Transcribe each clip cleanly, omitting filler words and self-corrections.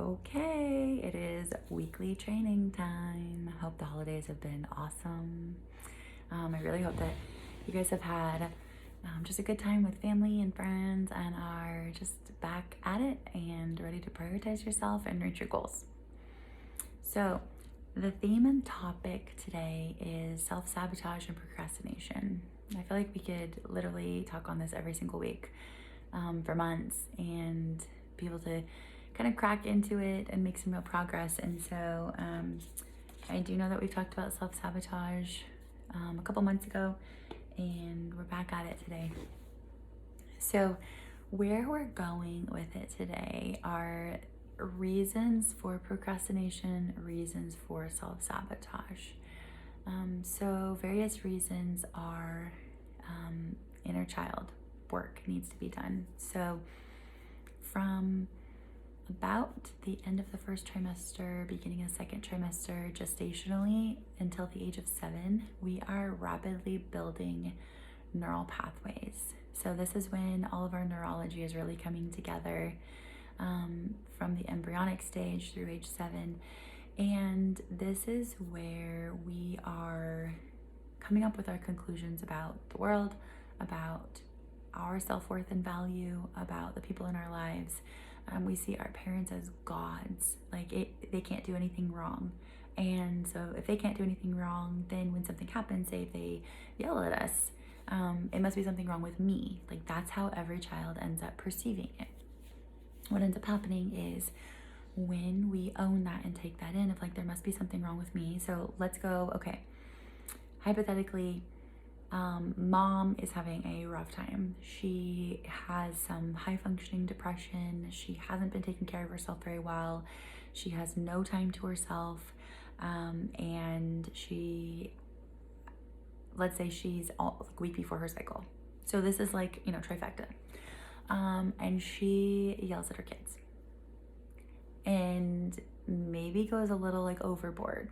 Okay, it is weekly training time. I hope the holidays have been awesome. I really hope that you guys have had just a good time with family and friends and are just back at it and ready to prioritize yourself and reach your goals. So, the theme and topic today is self-sabotage and procrastination. I feel like we could literally talk on this every single week for months and be able to kind of crack into it and make some real progress. And so I do know that we've talked about self-sabotage a couple months ago, and we're back at it today. So where we're going with it today are reasons for procrastination, reasons for self-sabotage. So various reasons are inner child work needs to be done. So from about the end of the first trimester, beginning of second trimester, gestationally until the age of 7, we are rapidly building neural pathways. So this is when all of our neurology is really coming together from the embryonic stage through age 7. And this is where we are coming up with our conclusions about the world, about our self-worth and value, about the people in our lives. We see our parents as gods, they can't do anything wrong. And so if they can't do anything wrong, then when something happens, say if they yell at us, it must be something wrong with me. That's how every child ends up perceiving it. What ends up happening is when we own that and take that in of there must be something wrong with me. So let's go, okay, hypothetically, mom is having a rough time. She has some high functioning depression. She hasn't been taking care of herself very well. She has no time to herself. And let's say she's week before her cycle. So this is trifecta. And she yells at her kids and maybe goes a little overboard.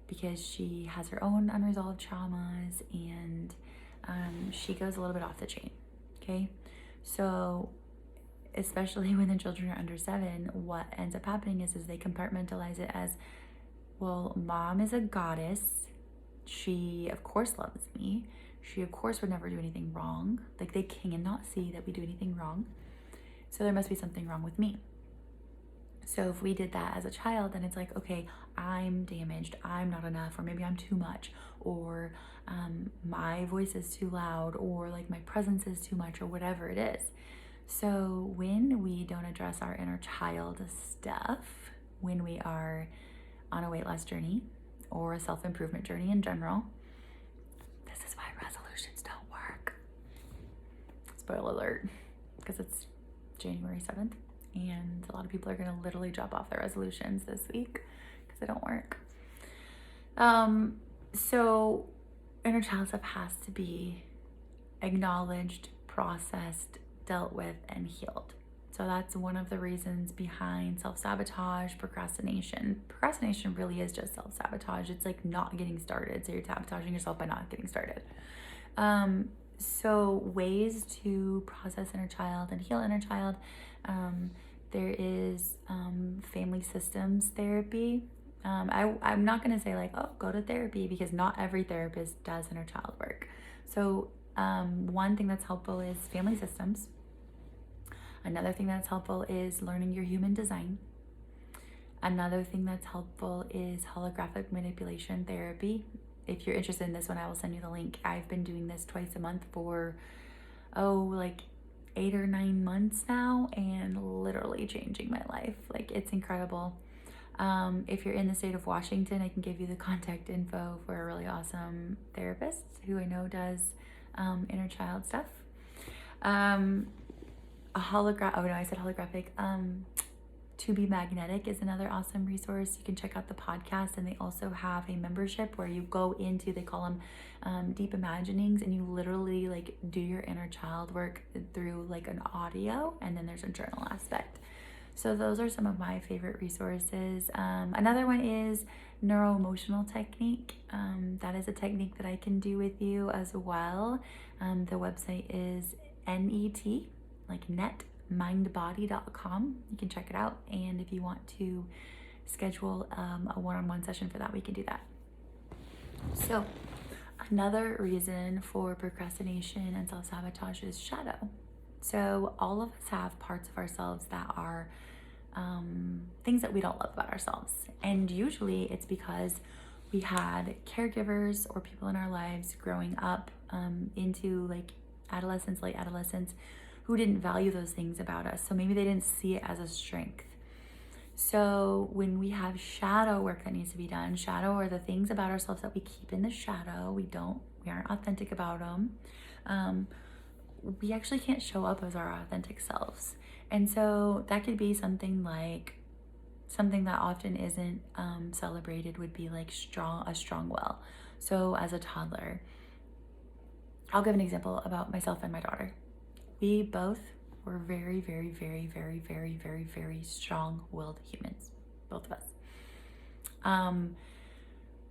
Because she has her own unresolved traumas and she goes a little bit off the chain, okay? So especially when the children are under 7, what ends up happening is they compartmentalize it as, well, mom is a goddess. She, of course, loves me. She, of course, would never do anything wrong. They cannot see that we do anything wrong. So there must be something wrong with me. So if we did that as a child, then it's okay, I'm damaged, I'm not enough, or maybe I'm too much, or my voice is too loud, or my presence is too much, or whatever it is. So when we don't address our inner child stuff, when we are on a weight loss journey or a self-improvement journey in general, this is why resolutions don't work. Spoiler alert, because it's January 7th. And a lot of people are going to literally drop off their resolutions this week because they don't work. So inner child stuff has to be acknowledged, processed, dealt with, and healed. So that's one of the reasons behind self-sabotage, procrastination. Procrastination really is just self-sabotage. It's not getting started. So you're sabotaging yourself by not getting started. So ways to process inner child and heal inner child. There is family systems therapy. I'm not going to say go to therapy, because not every therapist does inner child work. So one thing that's helpful is family systems. Another thing that's helpful is learning your human design. Another thing that's helpful is holographic manipulation therapy. If you're interested in this one, I will send you the link. I've been doing this twice a month for 8 or 9 months now, and literally changing my life. It's incredible. If you're in the state of Washington, I can give you the contact info for a really awesome therapist who I know does inner child stuff. Holographic. To Be Magnetic is another awesome resource. You can check out the podcast, and they also have a membership where you go into, they call them deep imaginings, and you literally do your inner child work through an audio, and then there's a journal aspect. So those are some of my favorite resources. Another one is neuro-emotional technique. That is a technique that I can do with you as well. The website is NET, net mindbody.com. You can check it out. And if you want to schedule a one-on-one session for that, we can do that. So another reason for procrastination and self-sabotage is shadow. So all of us have parts of ourselves that are things that we don't love about ourselves. And usually it's because we had caregivers or people in our lives growing up into like adolescence, late adolescence, who didn't value those things about us. So maybe they didn't see it as a strength. So when we have shadow work that needs to be done, shadow are the things about ourselves that we keep in the shadow. We aren't authentic about them. We actually can't show up as our authentic selves. And so that could be something that often isn't celebrated would be like a strong will. So as a toddler, I'll give an example about myself and my daughter. We both were very, very, very, very, very, very, very strong-willed humans, both of us.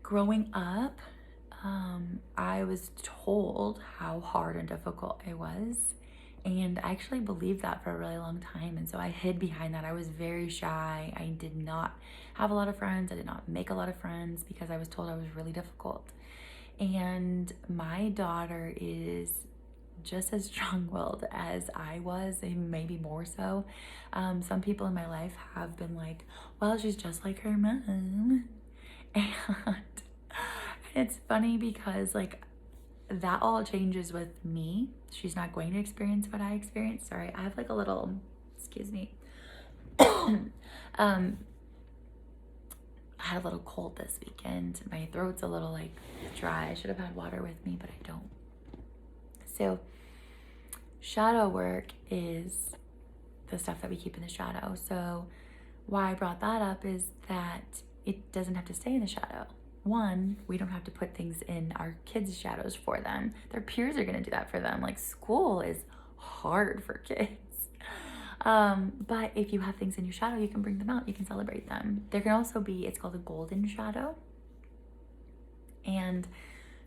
Growing up, I was told how hard and difficult I was, and I actually believed that for a really long time, and so I hid behind that. I was very shy. I did not have a lot of friends. I did not make a lot of friends because I was told I was really difficult. And my daughter is just as strong-willed as I was, and maybe more so. Some people in my life have been like, well, she's just like her mom. And it's funny because like that all changes with me. She's not going to experience what I experienced. Sorry, I have like a little, excuse me. I had a little cold this weekend. My throat's a little like dry. I should have had water with me, but I don't. So shadow work is the stuff that we keep in the shadow. So why I brought that up is that it doesn't have to stay in the shadow. One, we don't have to put things in our kids' shadows for them. Their peers are going to do that for them. Like school is hard for kids. But if you have things in your shadow, you can bring them out. You can celebrate them. There can also be, it's called a golden shadow. And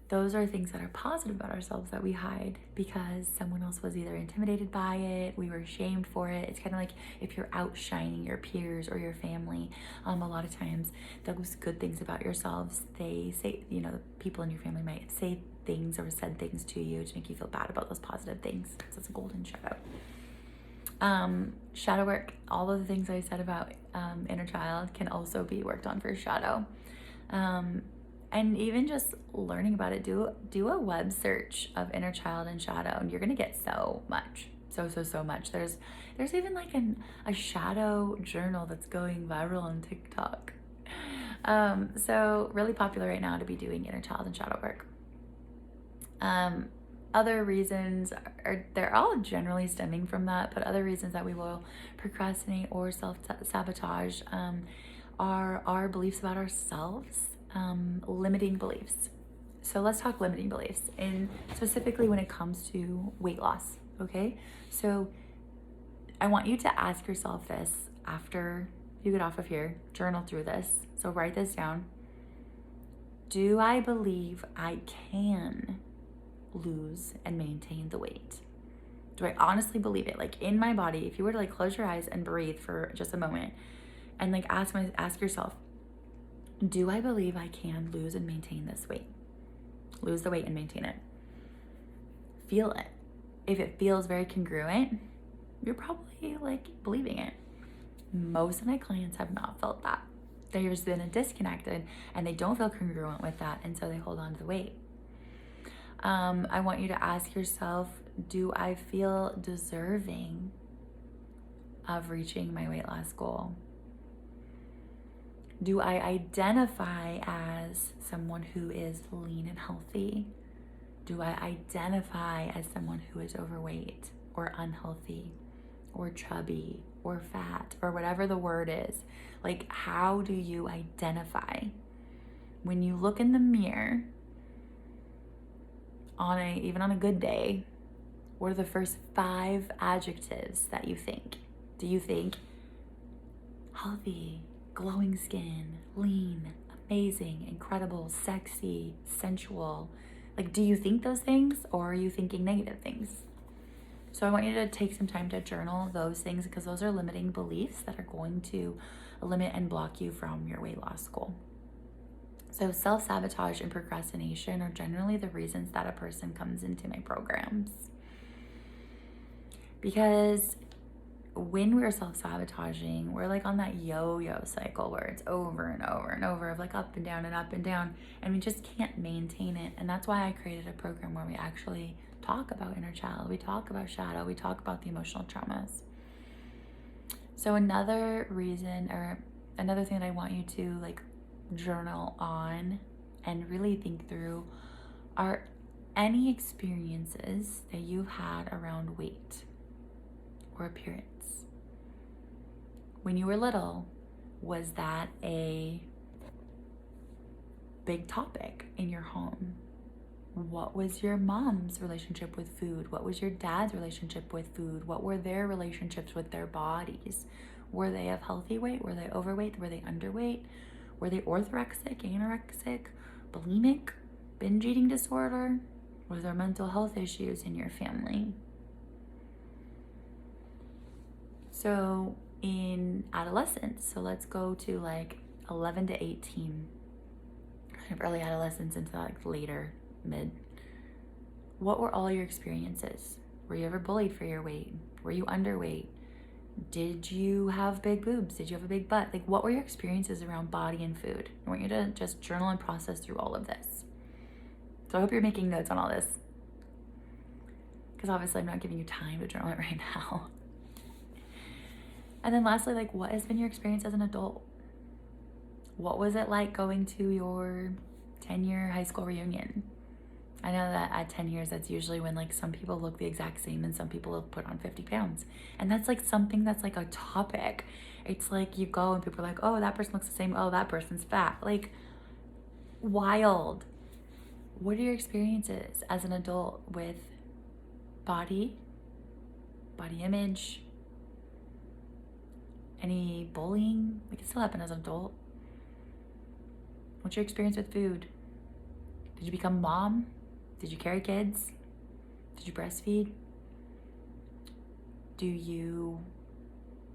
those are things that are positive about ourselves that we hide because someone else was either intimidated by it, we were shamed for it. It's kind of like if you're outshining your peers or your family, a lot of times those good things about yourselves, they say, people in your family might say things or said things to you to make you feel bad about those positive things. So it's a golden shadow. Shadow work, all of the things I said about inner child can also be worked on for shadow. And even just learning about it, do a web search of inner child and shadow, and you're gonna get so much, so much. There's even like a shadow journal that's going viral on TikTok. So really popular right now to be doing inner child and shadow work. Other reasons they're all generally stemming from that, but other reasons that we will procrastinate or self-sabotage are our beliefs about ourselves. Limiting beliefs. So let's talk limiting beliefs, and specifically when it comes to weight loss. Okay, so I want you to ask yourself this after you get off of here. Journal through this. So write this down. Do I believe I can lose and maintain the weight? Do I honestly believe it? Like in my body, if you were to like close your eyes and breathe for just a moment and like ask yourself, do I believe I can lose and maintain this weight? Lose the weight and maintain it. Feel it. If it feels very congruent, you're probably like believing it. Most of my clients have not felt that. There's been a disconnect and they don't feel congruent with that, and so they hold on to the weight. I want you to ask yourself, do I feel deserving of reaching my weight loss goal? Do I identify as someone who is lean and healthy? Do I identify as someone who is overweight or unhealthy or chubby or fat or whatever the word is? Like, how do you identify? When you look in the mirror, even on a good day, what are the first 5 adjectives that you think? Do you think healthy, glowing skin, lean, amazing, incredible, sexy, sensual? Like, do you think those things, or are you thinking negative things? So I want you to take some time to journal those things, because those are limiting beliefs that are going to limit and block you from your weight loss goal. So self-sabotage and procrastination are generally the reasons that a person comes into my programs. Because when we're self-sabotaging, we're like on that yo-yo cycle where it's over and over and over of like up and down and up and down, and we just can't maintain it. And that's why I created a program where we actually talk about inner child, we talk about shadow, we talk about the emotional traumas. So another reason, or another thing that I want you to like journal on and really think through, are any experiences that you've had around weight or appearance. When you were little, was that a big topic in your home? What was your mom's relationship with food? What was your dad's relationship with food? What were their relationships with their bodies? Were they of healthy weight? Were they overweight? Were they underweight? Were they orthorexic, anorexic, bulimic, binge eating disorder? Was there mental health issues in your family? So in adolescence, so let's go to like 11 to 18, kind of early adolescence into like later mid. What were all your experiences? Were you ever bullied for your weight? Were you underweight? Did you have big boobs? Did you have a big butt? Like, what were your experiences around body and food? I want you to just journal and process through all of this. So I hope you're making notes on all this, because obviously I'm not giving you time to journal it right now. And then lastly, like, what has been your experience as an adult? What was it like going to your 10-year high school reunion? I know that at 10 years, that's usually when like some people look the exact same and some people have put on 50 pounds. And that's like something that's like a topic. It's like you go and people are like, oh, that person looks the same. Oh, that person's fat. Like, wild. What are your experiences as an adult with body image, any bullying? It can still happen as an adult. What's your experience with food? Did you become mom? Did you carry kids? Did you breastfeed? Do you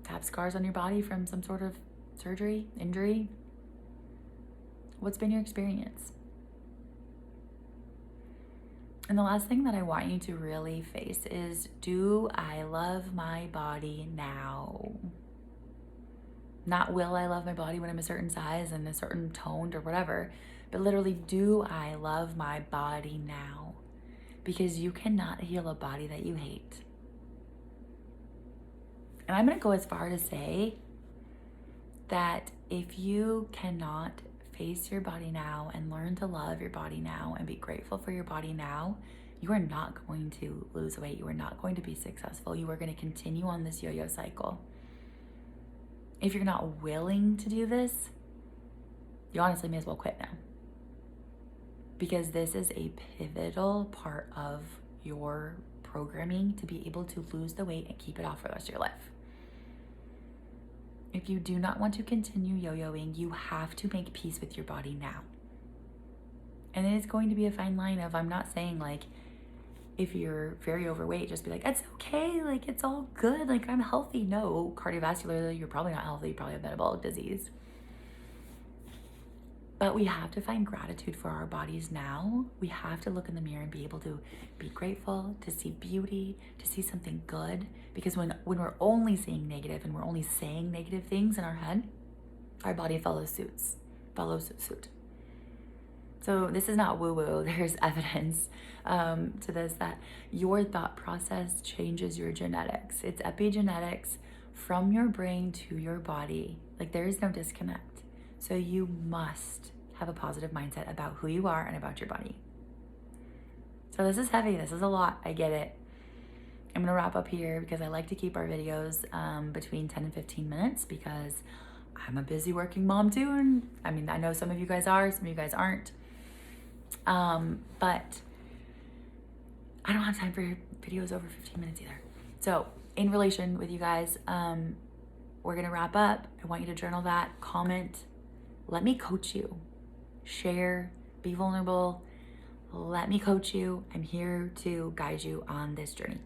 have scars on your body from some sort of surgery, injury? What's been your experience? And the last thing that I want you to really face is, do I love my body now? Not will I love my body when I'm a certain size and a certain toned or whatever, but literally, do I love my body now? Because you cannot heal a body that you hate. And I'm going to go as far to say that if you cannot face your body now and learn to love your body now and be grateful for your body now, you are not going to lose weight. You are not going to be successful. You are going to continue on this yo-yo cycle. If you're not willing to do this, you honestly may as well quit now. Because this is a pivotal part of your programming to be able to lose the weight and keep it off for the rest of your life. If you do not want to continue yo-yoing, you have to make peace with your body now. And it is going to be a fine line of, I'm not saying like, if you're very overweight, just be like, it's okay, like it's all good, like I'm healthy. No, cardiovascularly, you're probably not healthy, you probably have metabolic disease. But we have to find gratitude for our bodies now. We have to look in the mirror and be able to be grateful, to see beauty, to see something good. Because when we're only seeing negative and we're only saying negative things in our head, our body follows suit. So this is not woo-woo. There's evidence to this, that your thought process changes your genetics. It's epigenetics from your brain to your body. Like, there is no disconnect. So you must have a positive mindset about who you are and about your body. So this is heavy. This is a lot. I get it. I'm going to wrap up here because I like to keep our videos between 10 and 15 minutes because I'm a busy working mom too. And I mean, I know some of you guys are, some of you guys aren't. But I don't have time for videos over 15 minutes either. So in relation with you guys, we're going to wrap up. I want you to journal that, comment. Let me coach you. Share, be vulnerable. Let me coach you. I'm here to guide you on this journey.